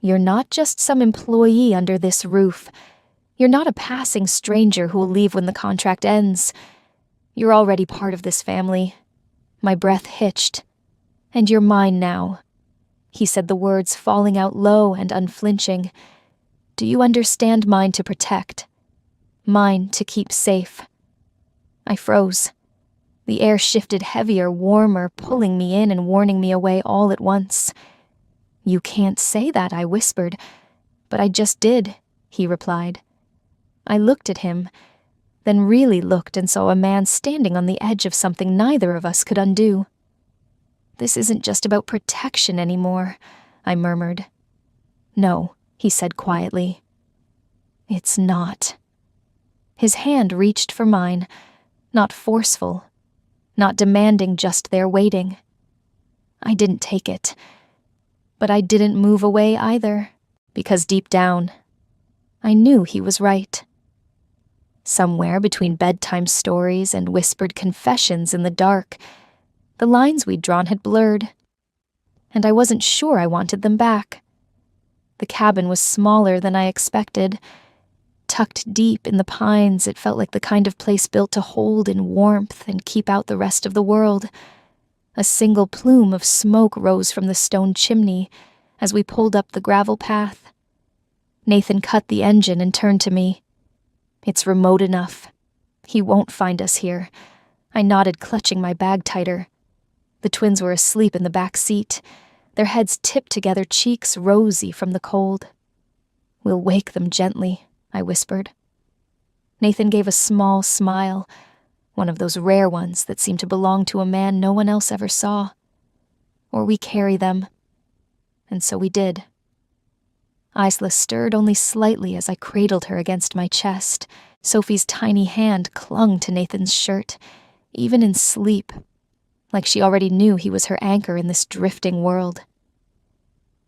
"You're not just some employee under this roof. You're not a passing stranger who will leave when the contract ends. You're already part of this family." My breath hitched. "And you're mine now." He said the words falling out low and unflinching. "Do you understand? Mine to protect. Mine to keep safe." I froze. The air shifted heavier, warmer, pulling me in and warning me away all at once. "You can't say that," I whispered. "But I just did," he replied. I looked at him, then really looked and saw a man standing on the edge of something neither of us could undo. "This isn't just about protection anymore," I murmured. "No," he said quietly. "It's not." His hand reached for mine, not forceful, not demanding, just there waiting. I didn't take it, but I didn't move away either, because deep down, I knew he was right. Somewhere between bedtime stories and whispered confessions in the dark, the lines we'd drawn had blurred, and I wasn't sure I wanted them back. The cabin was smaller than I expected. Tucked deep in the pines, it felt like the kind of place built to hold in warmth and keep out the rest of the world. A single plume of smoke rose from the stone chimney as we pulled up the gravel path. Nathan cut the engine and turned to me. "It's remote enough. He won't find us here." I nodded, clutching my bag tighter. The twins were asleep in the back seat, their heads tipped together, cheeks rosy from the cold. "We'll wake them gently," I whispered. Nathan gave a small smile, one of those rare ones that seemed to belong to a man no one else ever saw. "Or we carry them." And so we did. Isla stirred only slightly as I cradled her against my chest. Sophie's tiny hand clung to Nathan's shirt, even in sleep, like she already knew he was her anchor in this drifting world.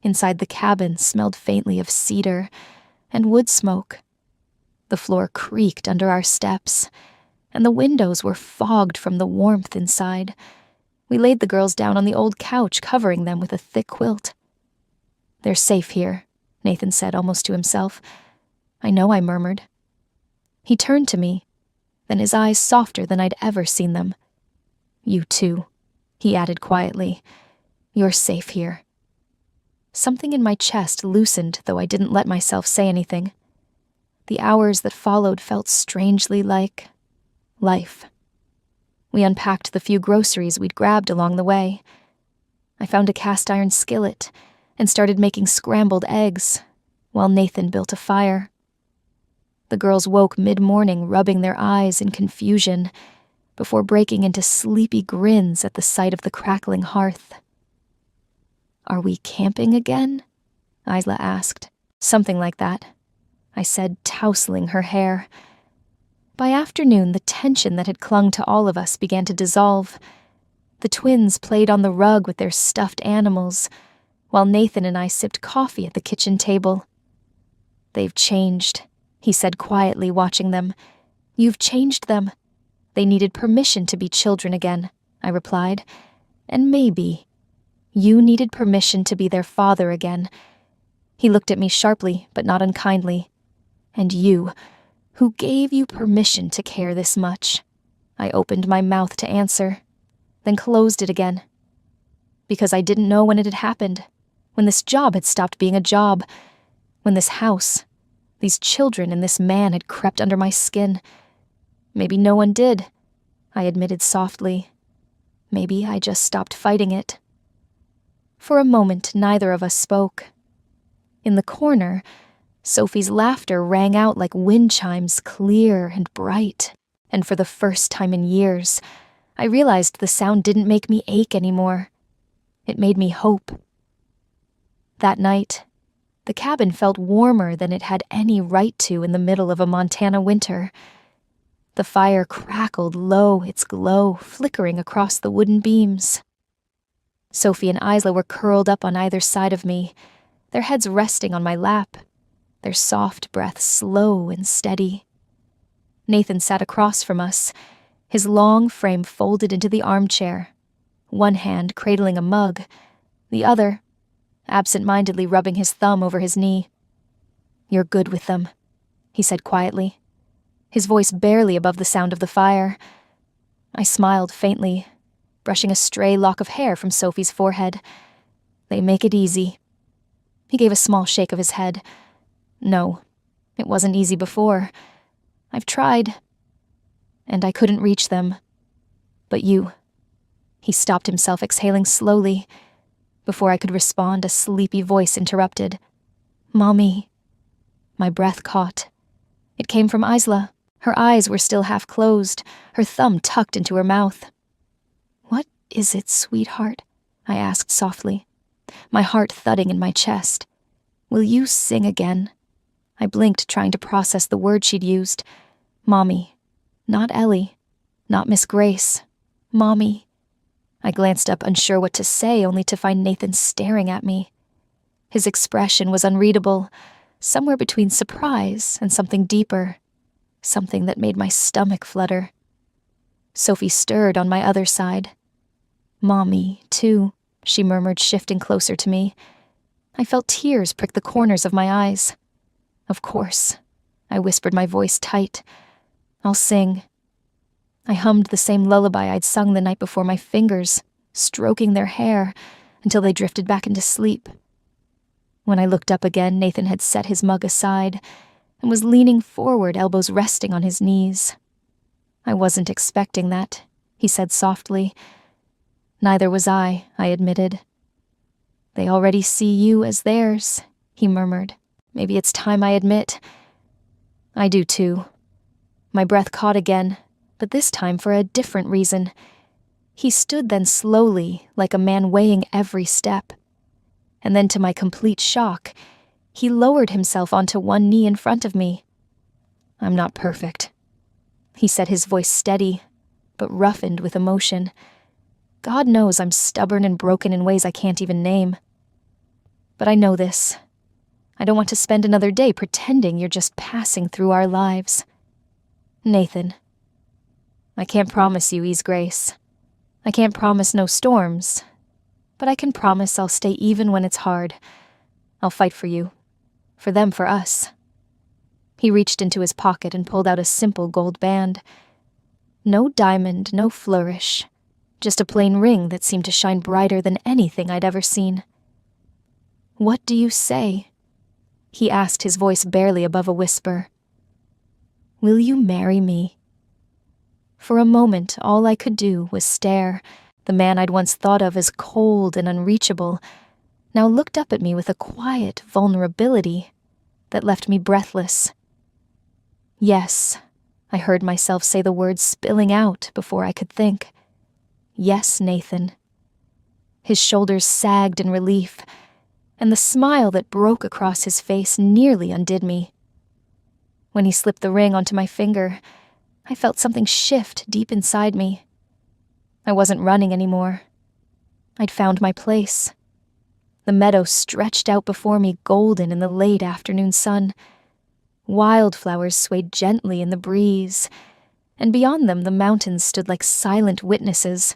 Inside the cabin smelled faintly of cedar and wood smoke. The floor creaked under our steps, and the windows were fogged from the warmth inside. We laid the girls down on the old couch, covering them with a thick quilt. "They're safe here," Nathan said almost to himself. "I know," I murmured. He turned to me, then his eyes softer than I'd ever seen them. "You too," he added quietly. "You're safe here." Something in my chest loosened, though I didn't let myself say anything. The hours that followed felt strangely like life. We unpacked the few groceries we'd grabbed along the way. I found a cast-iron skillet and started making scrambled eggs, while Nathan built a fire. The girls woke mid-morning, rubbing their eyes in confusion, before breaking into sleepy grins at the sight of the crackling hearth. "Are we camping again?" Isla asked. "Something like that," I said, tousling her hair. By afternoon, the tension that had clung to all of us began to dissolve. The twins played on the rug with their stuffed animals, while Nathan and I sipped coffee at the kitchen table. "They've changed," he said quietly, watching them. "You've changed them." "They needed permission to be children again," I replied. "And maybe you needed permission to be their father again." He looked at me sharply, but not unkindly. "And you, who gave you permission to care this much?" I opened my mouth to answer, then closed it again. "Because I didn't know when it had happened, when this job had stopped being a job, when this house, these children and this man had crept under my skin. Maybe no one did," I admitted softly. "Maybe I just stopped fighting it." For a moment, neither of us spoke. In the corner, Sophie's laughter rang out like wind chimes, clear and bright, and for the first time in years, I realized the sound didn't make me ache anymore. It made me hope. That night, the cabin felt warmer than it had any right to in the middle of a Montana winter. The fire crackled low, its glow flickering across the wooden beams. Sophie and Isla were curled up on either side of me, their heads resting on my lap, their soft breath slow and steady. Nathan sat across from us, his long frame folded into the armchair, one hand cradling a mug, the other absent-mindedly rubbing his thumb over his knee. "You're good with them," he said quietly, his voice barely above the sound of the fire. I smiled faintly, brushing a stray lock of hair from Sophie's forehead. "They make it easy." He gave a small shake of his head. "No, it wasn't easy before. I've tried, and I couldn't reach them. But you." He stopped himself, exhaling slowly. Before I could respond, a sleepy voice interrupted. "Mommy." My breath caught. It came from Isla. Her eyes were still half closed, her thumb tucked into her mouth. "What is it, sweetheart?" I asked softly, my heart thudding in my chest. "Will you sing again?" I blinked, trying to process the word she'd used. "Mommy. Not Ellie. Not Miss Grace. Mommy." I glanced up, unsure what to say, only to find Nathan staring at me. His expression was unreadable, somewhere between surprise and something deeper, something that made my stomach flutter. Sophie stirred on my other side. "Mommy, too," she murmured, shifting closer to me. I felt tears prick the corners of my eyes. "Of course," I whispered, my voice tight. "I'll sing." I hummed the same lullaby I'd sung the night before, my fingers stroking their hair until they drifted back into sleep. When I looked up again, Nathan had set his mug aside and was leaning forward, elbows resting on his knees. "I wasn't expecting that," he said softly. "Neither was I admitted. "They already see you as theirs," he murmured. "Maybe it's time I admit. I do too." My breath caught again, but this time for a different reason. He stood then slowly, like a man weighing every step. And then, to my complete shock, He lowered himself onto one knee in front of me. "I'm not perfect," he said, his voice steady, but roughened with emotion. God knows I'm stubborn and broken in ways I can't even name. But I know this. I don't want to spend another day pretending you're just passing through our lives. Nathan, I can't promise you ease, Grace. I can't promise no storms, but I can promise I'll stay even when it's hard. I'll fight for you. For them, for us. He reached into his pocket and pulled out a simple gold band. No diamond, no flourish. Just a plain ring that seemed to shine brighter than anything I'd ever seen. "What do you say?" he asked, his voice barely above a whisper. "Will you marry me?" For a moment, all I could do was stare. The man I'd once thought of as cold and unreachable now looked up at me with a quiet vulnerability that left me breathless. "Yes," I heard myself say, the words spilling out before I could think. "Yes, Nathan." His shoulders sagged in relief, and the smile that broke across his face nearly undid me. When he slipped the ring onto my finger, I felt something shift deep inside me. I wasn't running anymore. I'd found my place. The meadow stretched out before me, golden in the late afternoon sun. Wildflowers swayed gently in the breeze, and beyond them the mountains stood like silent witnesses.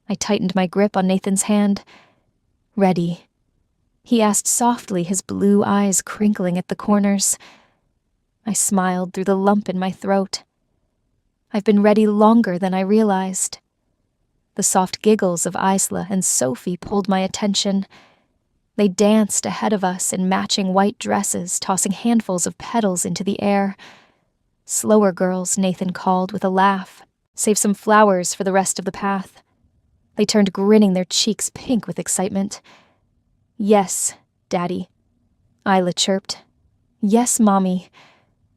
I tightened my grip on Nathan's hand. "Ready?" he asked softly, his blue eyes crinkling at the corners. I smiled through the lump in my throat. I've been ready longer than I realized. The soft giggles of Isla and Sophie pulled my attention. They danced ahead of us in matching white dresses, tossing handfuls of petals into the air. "Slower, girls," Nathan called with a laugh. "Save some flowers for the rest of the path." They turned, grinning, their cheeks pink with excitement. "Yes, Daddy," Isla chirped. "Yes, Mommy."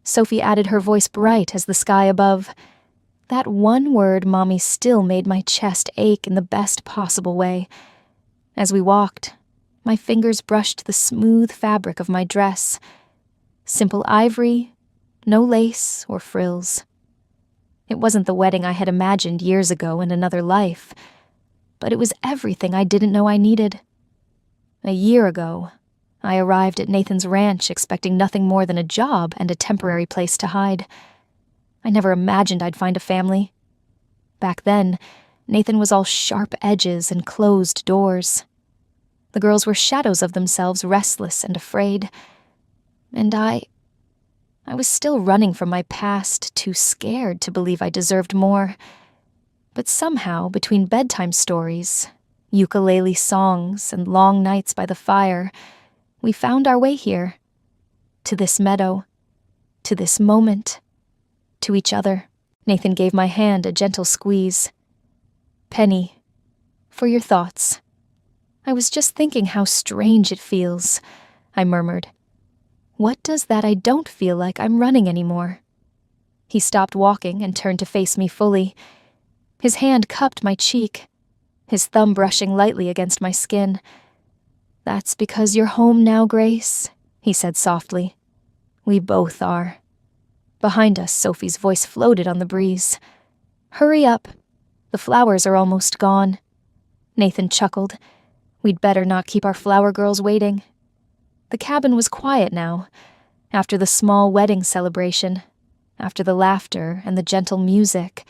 Sophie added, her voice bright as the sky above. That one word, Mommy, still made my chest ache in the best possible way. As we walked, my fingers brushed the smooth fabric of my dress. Simple ivory, no lace or frills. It wasn't the wedding I had imagined years ago in another life, but it was everything I didn't know I needed. A year ago, I arrived at Nathan's ranch expecting nothing more than a job and a temporary place to hide. I never imagined I'd find a family. Back then, Nathan was all sharp edges and closed doors. The girls were shadows of themselves, restless and afraid. And I was still running from my past, too scared to believe I deserved more. But somehow, between bedtime stories, ukulele songs, and long nights by the fire, we found our way here. To this meadow. To this moment. To each other. Nathan gave my hand a gentle squeeze. "Penny, for your thoughts." "I was just thinking how strange it feels," I murmured. "What does that I don't feel like I'm running anymore?" He stopped walking and turned to face me fully. His hand cupped my cheek, his thumb brushing lightly against my skin. "That's because you're home now, Grace," he said softly. "We both are." Behind us, Sophie's voice floated on the breeze. "Hurry up. The flowers are almost gone." Nathan chuckled. We'd better not keep our flower girls waiting. The cabin was quiet now, after the small wedding celebration, after the laughter and the gentle music,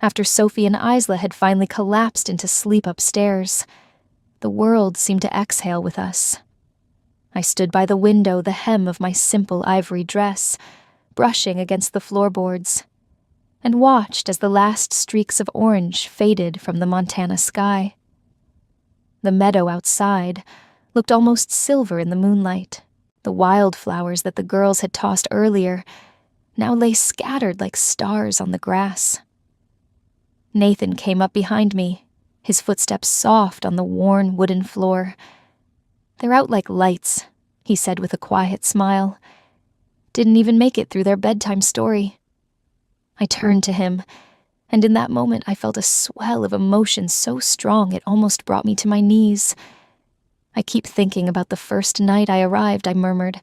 after Sophie and Isla had finally collapsed into sleep upstairs. The world seemed to exhale with us. I stood by the window, the hem of my simple ivory dress brushing against the floorboards, and watched as the last streaks of orange faded from the Montana sky. The meadow outside looked almost silver in the moonlight. The wildflowers that the girls had tossed earlier now lay scattered like stars on the grass. Nathan came up behind me, his footsteps soft on the worn wooden floor. "They're out like lights," he said with a quiet smile. "Didn't even make it through their bedtime story." I turned to him, and in that moment I felt a swell of emotion so strong it almost brought me to my knees. I keep thinking about the first night I arrived, I murmured.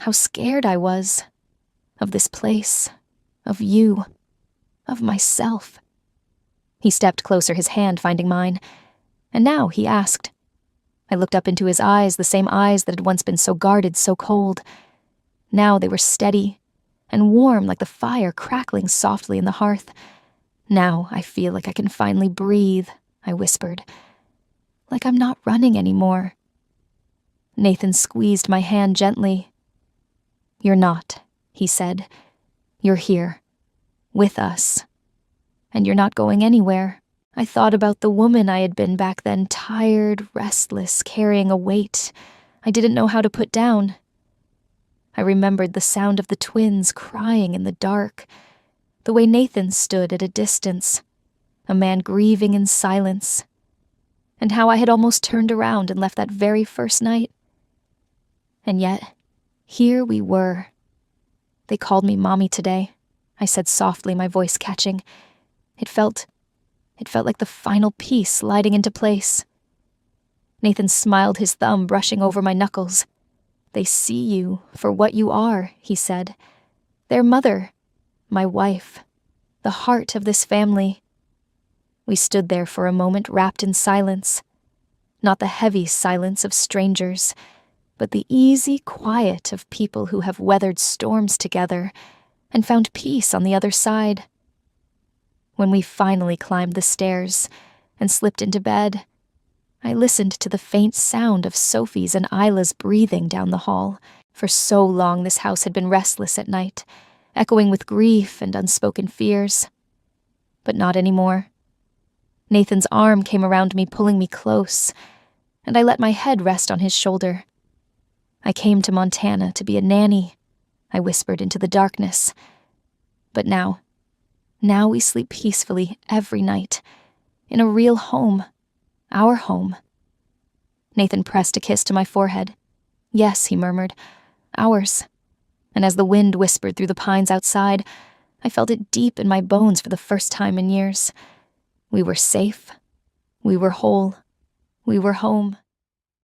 How scared I was. Of this place. Of you. Of myself. He stepped closer, his hand finding mine. And now, he asked. I looked up into his eyes, the same eyes that had once been so guarded, so cold. Now they were steady and warm like the fire crackling softly in the hearth. Now I feel like I can finally breathe, I whispered. Like I'm not running anymore. Nathan squeezed my hand gently. You're not, he said. You're here. With us. And you're not going anywhere. I thought about the woman I had been back then, tired, restless, carrying a weight I didn't know how to put down. I remembered the sound of the twins crying in the dark, the way Nathan stood at a distance, a man grieving in silence, and how I had almost turned around and left that very first night. And yet, here we were. They called me Mommy today, I said softly, my voice catching. It felt like the final piece sliding into place. Nathan smiled, his thumb brushing over my knuckles. They see you for what you are, he said. Their mother, my wife, the heart of this family. We stood there for a moment, wrapped in silence. Not the heavy silence of strangers, but the easy quiet of people who have weathered storms together and found peace on the other side. When we finally climbed the stairs and slipped into bed, I listened to the faint sound of Sophie's and Isla's breathing down the hall. For so long this house had been restless at night, echoing with grief and unspoken fears. But not anymore. Nathan's arm came around me, pulling me close, and I let my head rest on his shoulder. I came to Montana to be a nanny, I whispered into the darkness. But now we sleep peacefully every night, in a real home, our home. Nathan pressed a kiss to my forehead. Yes, he murmured, ours. And as the wind whispered through the pines outside, I felt it deep in my bones for the first time in years. We were safe. We were whole. We were home.